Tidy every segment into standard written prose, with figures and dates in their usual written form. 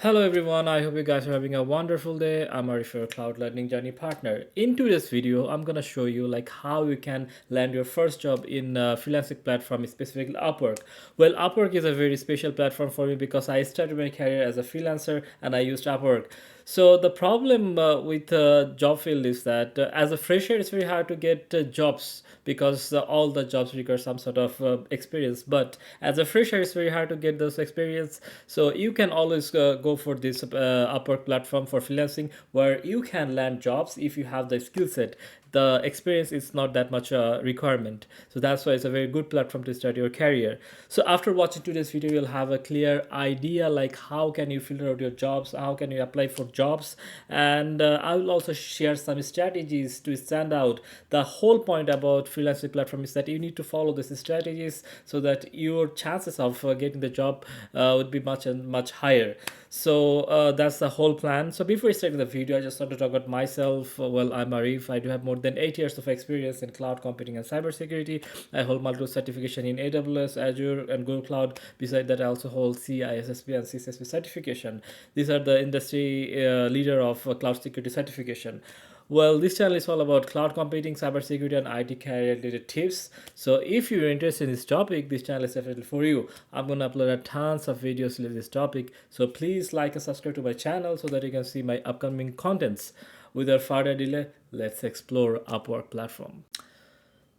Hello everyone, I hope you guys are having a wonderful day. I'm Arif, your cloud learning journey partner. In today's video, I'm gonna show you like how you can land your first job in a freelancing platform, specifically Upwork. Well, Upwork is a very special platform for me because I started my career as a freelancer and I used Upwork. So the problem with job field is that as a fresher, it's very hard to get jobs because all the jobs require some sort of experience. But as a fresher, it's very hard to get those experience. So you can always go for this Upwork platform for freelancing, where you can land jobs if you have the skill set. The experience is not that much requirement, so that's why it's a very good platform to start your career. So after watching today's video, you'll have a clear idea like how can you filter out your jobs, how can you apply for jobs, and I will also share some strategies to stand out. The whole point about freelancing platform is that you need to follow these strategies so that your chances of getting the job would be much and much higher. So that's the whole plan. So before starting the video, I just want to talk about myself. Well, I'm Arif. I do have more than 8 years of experience in cloud computing and cybersecurity. I hold multiple certification in AWS, Azure, and Google Cloud. Beside that, I also hold CISSP and CSSP certification. These are the industry leader of cloud security certification. Well, this channel is all about cloud computing, cybersecurity, and IT career related tips. So, if you're interested in this topic, this channel is definitely for you. I'm gonna upload a tons of videos related to this topic. So, please like and subscribe to my channel so that you can see my upcoming contents. Without further delay, let's explore Upwork platform.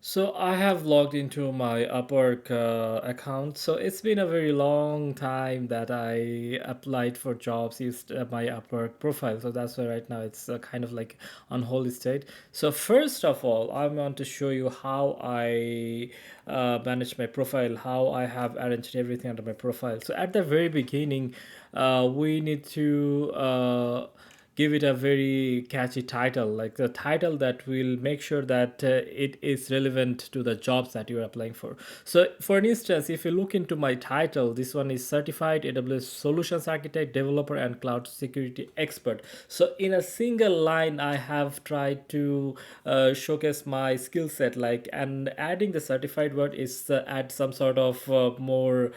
So I have logged into my Upwork account. So it's been a very long time that I applied for jobs, used my Upwork profile. So that's why right now it's kind of like on hold state. So first of all, I want to show you how I manage my profile, how I have arranged everything under my profile. So at the very beginning, we need to give it a very catchy title, like the title that will make sure that it is relevant to the jobs that you're applying for. So for instance, if you look into my title, this one is certified AWS solutions architect, developer, and cloud security expert. So in a single line, I have tried to showcase my skill set, like, and adding the certified word is add some sort of the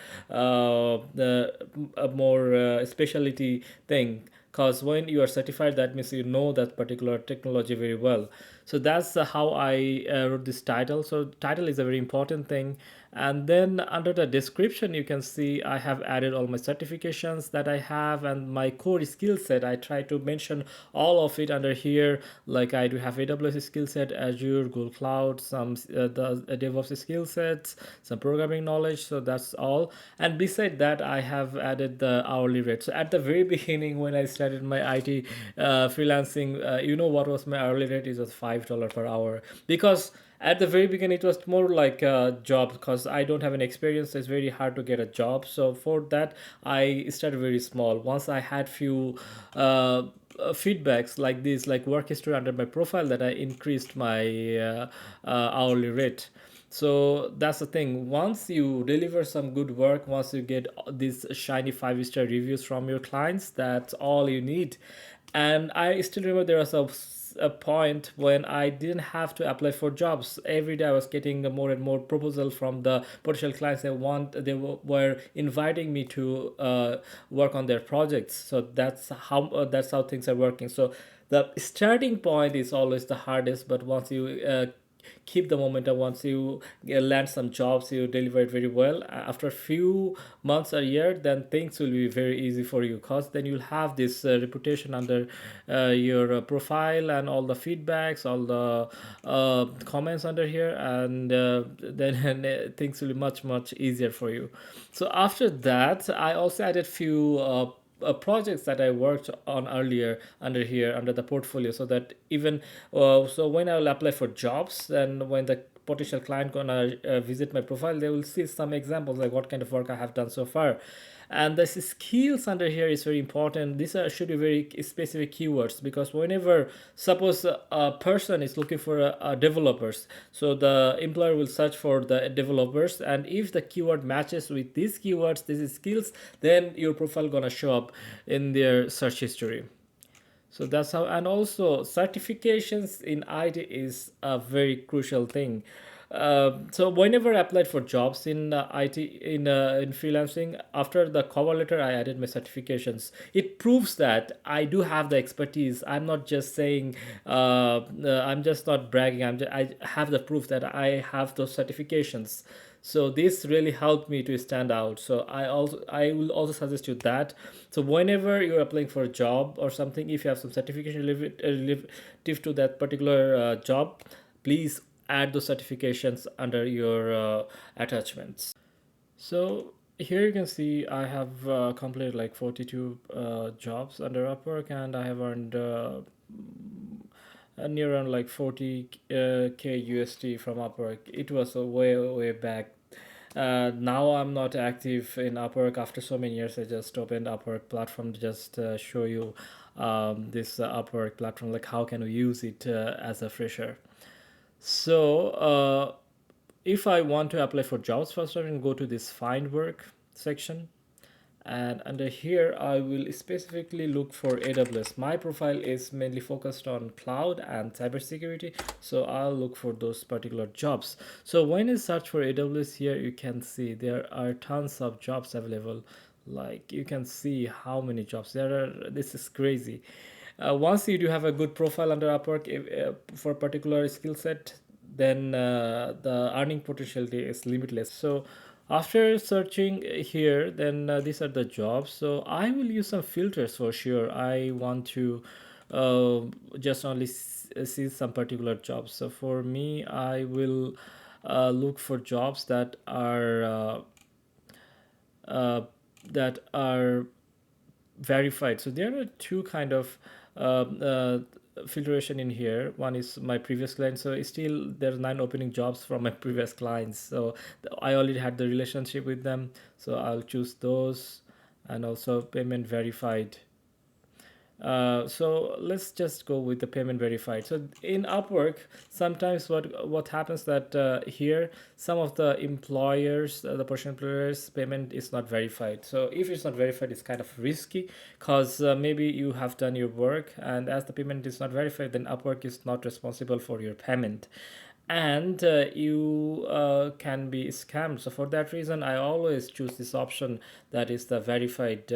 more specialty thing, because when you are certified, that means you know that particular technology very well. So that's how I wrote this title. So title is a very important thing. And then under the description, you can see I have added all my certifications that I have and my core skill set. I try to mention all of it under here. Like I do have AWS skill set, Azure, Google Cloud, some the DevOps skill sets, some programming knowledge. So that's all. And beside that, I have added the hourly rate. So at the very beginning, when I started my IT freelancing, you know what was my hourly rate? It was $5 per hour, because at the very beginning it was more like a job, because I don't have any experience, so it's very hard to get a job. So for that, I started very small. Once I had few feedbacks like this, like work history under my profile, that I increased my hourly rate. So that's the thing. Once you deliver some good work, once you get these shiny 5-star reviews from your clients, that's all you need. And I still remember there was a point when I didn't have to apply for jobs. Every day I was getting more and more proposals from the potential clients. Were inviting me to work on their projects. So that's how things are working. So the starting point is always the hardest, but once you keep the momentum, once you land some jobs, you deliver it very well, after a few months or year, then things will be very easy for you, because then you'll have this reputation under your profile, and all the feedbacks, all the comments under here, and then things will be much easier for you. So after that, I also added few projects that I worked on earlier under here under the portfolio, so that even so when I will apply for jobs, and when the potential client gonna visit my profile, they will see some examples like what kind of work I have done so far. And the skills under here is very important. These are should be very specific keywords, because whenever suppose a person is looking for developers, so the employer will search for the developers, and if the keyword matches with these keywords, these skills, then your profile gonna show up in their search history. So that's how. And also certifications in IT is a very crucial thing. So whenever I applied for jobs in IT in freelancing, after the cover letter, I added my certifications. It proves that I do have the expertise. I'm not just saying, I'm just not bragging. I have the proof that I have those certifications. So this really helped me to stand out. So I will also suggest you that. So whenever you're applying for a job or something, if you have some certification relative to that particular job, please add those certifications under your attachments. So here you can see I have completed like 42 jobs under Upwork, and I have earned near around like 40 k USD from Upwork. It was a way back. Now I'm not active in Upwork after so many years. I just opened Upwork platform to just show you this Upwork platform, like how can we use it as a fresher. So if I want to apply for jobs, first I can go to this find work section, and under here I will specifically look for AWS. My profile is mainly focused on cloud and cybersecurity, so I'll look for those particular jobs. So when you search for AWS, here you can see there are tons of jobs available. Like you can see how many jobs there are. This is crazy. Once you do have a good profile under Upwork for a particular skill set, then the earning potential is limitless. So after searching here, then these are the jobs. So I will use some filters for sure. I want to uh, just only see some particular jobs. So for me, I will look for jobs uh, that are verified. So there are two kind of filtration in here. One is my previous client. So still there's 9 opening jobs from my previous clients. So I already had the relationship with them. So I'll choose those, and also payment verified. So let's just go with the payment verified. So in Upwork, sometimes what happens that here some of the employers, the potential employers' payment is not verified. So if it's not verified, it's kind of risky, because maybe you have done your work, and as the payment is not verified, then Upwork is not responsible for your payment, and you can be scammed. So for that reason, I always choose this option, that is the verified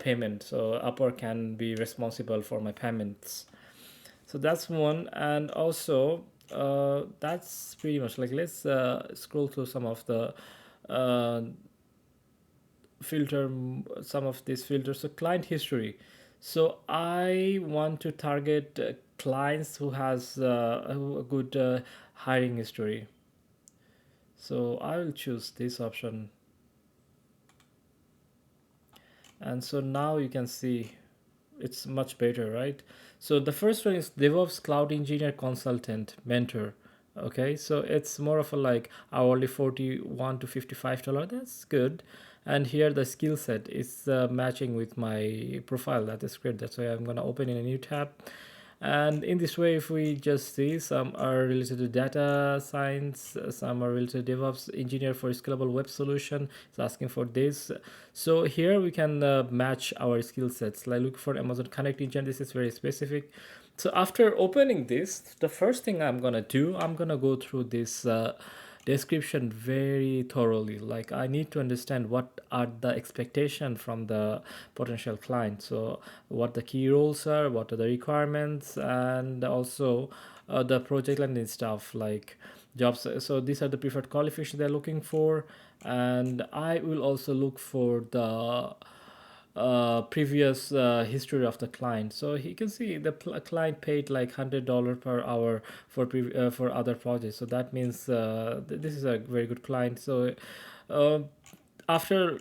payment. So Upwork can be responsible for my payments. So that's one. And also that's pretty much, like, let's scroll through some of the uh, filter some of these filters. So client history. So I want to target clients who has a good hiring history. So I will choose this option. And so now you can see it's much better, right? So the first one is DevOps Cloud Engineer Consultant Mentor. Okay, so it's more of a like hourly 41 to $55. That's good. And here the skill set is matching with my profile. That is great. That's why I'm gonna open in a new tab. And in this way, if we just see, some are related to data science, some are related to DevOps engineer for scalable web solution. It's asking for this. So here we can match our skill sets. Like look for Amazon Connect engine. This is very specific. So after opening this, the first thing I'm gonna do, I'm gonna go through this description very thoroughly. Like I need to understand what are the expectation from the potential client. So what the key roles are, what are the requirements, and also the project and stuff like jobs. So these are the preferred qualifications they're looking for, and I will also look for the previous history of the client. So you can see the client paid like $100 per hour for other projects. So that means this is a very good client. So uh, after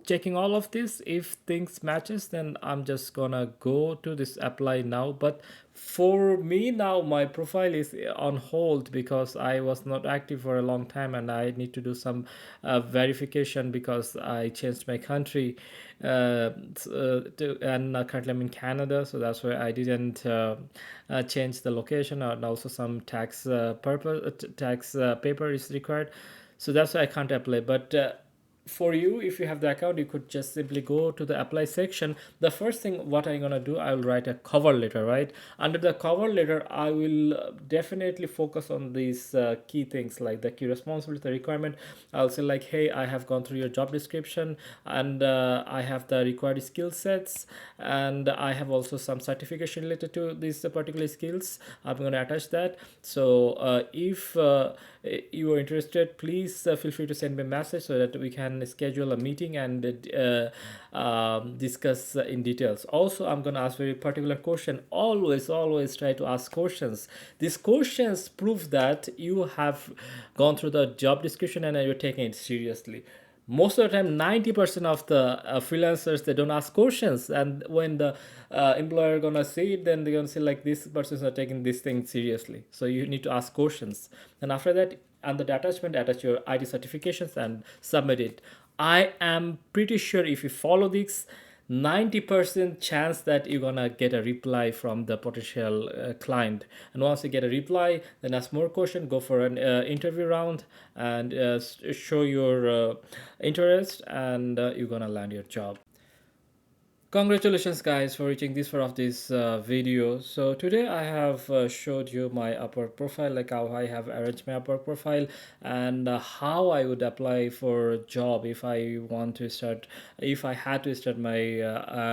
checking all of this, if things matches, then I'm just gonna go to this apply now. But for me now, my profile is on hold because I was not active for a long time, and I need to do some verification because I changed my country and currently I'm in Canada. So that's why I didn't change the location, and also some tax paper is required. So that's why I can't apply. But for you, if you have the account, you could just simply go to the apply section. The first thing what I'm gonna do, I will write a cover letter, right? Under the cover letter, I will definitely focus on these key things like the key responsibility, the requirement. I'll say like, hey, I have gone through your job description, and I have the required skill sets, and I have also some certification related to these particular skills. I'm going to attach that. So if you are interested, please feel free to send me a message so that we can schedule a meeting and discuss in details. Also, I'm going to ask very particular question. Always try to ask questions. These questions prove that you have gone through the job description and you're taking it seriously. Most of the time, 90% of the freelancers, they don't ask questions, and when the employer gonna see it, then they're gonna say like, this person's not taking this thing seriously. So you need to ask questions, and after that, under the attachment, attach your ID certifications and submit it. I am pretty sure if you follow this, 90% chance that you're gonna get a reply from the potential client. And once you get a reply, then ask more question, go for an interview round, and show your interest, and you're gonna land your job. Congratulations guys for reaching this far of this video. So today I have showed you my Upwork profile, like how I have arranged my Upwork profile, and how I would apply for a job if I want to start, if I had to start my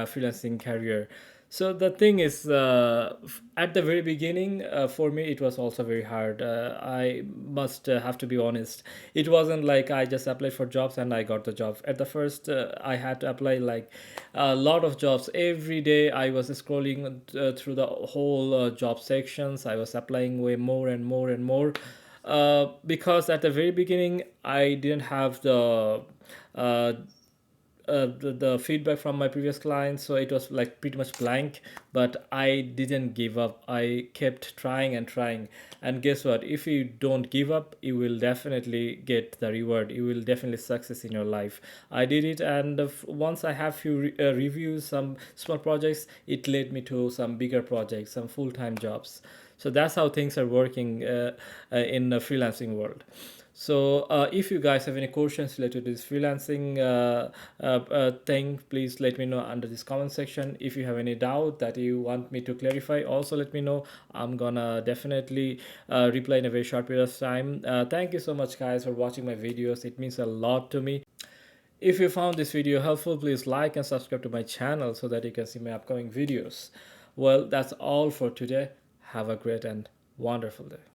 freelancing career. So the thing is, at the very beginning, for me, it was also very hard. I must have to be honest. It wasn't like I just applied for jobs and I got the job. At the first, I had to apply like a lot of jobs. Every day, I was scrolling through the whole job sections. I was applying way more and more and more. Because at the very beginning, I didn't have uh, the feedback from my previous clients, so it was like pretty much blank. But I didn't give up. I kept trying and trying, and guess what, if you don't give up, you will definitely get the reward, you will definitely success in your life. I did it, and once I have few reviews, some small projects, it led me to some bigger projects, some full-time jobs. So that's how things are working in the freelancing world. So if you guys have any questions related to this freelancing thing, please let me know under this comment section. If you have any doubt that you want me to clarify, also let me know. I'm gonna definitely reply in a very short period of time. Thank you so much guys for watching my videos. It means a lot to me. If you found this video helpful, please like and subscribe to my channel so that you can see my upcoming videos. Well, that's all for today. Have a great and wonderful day.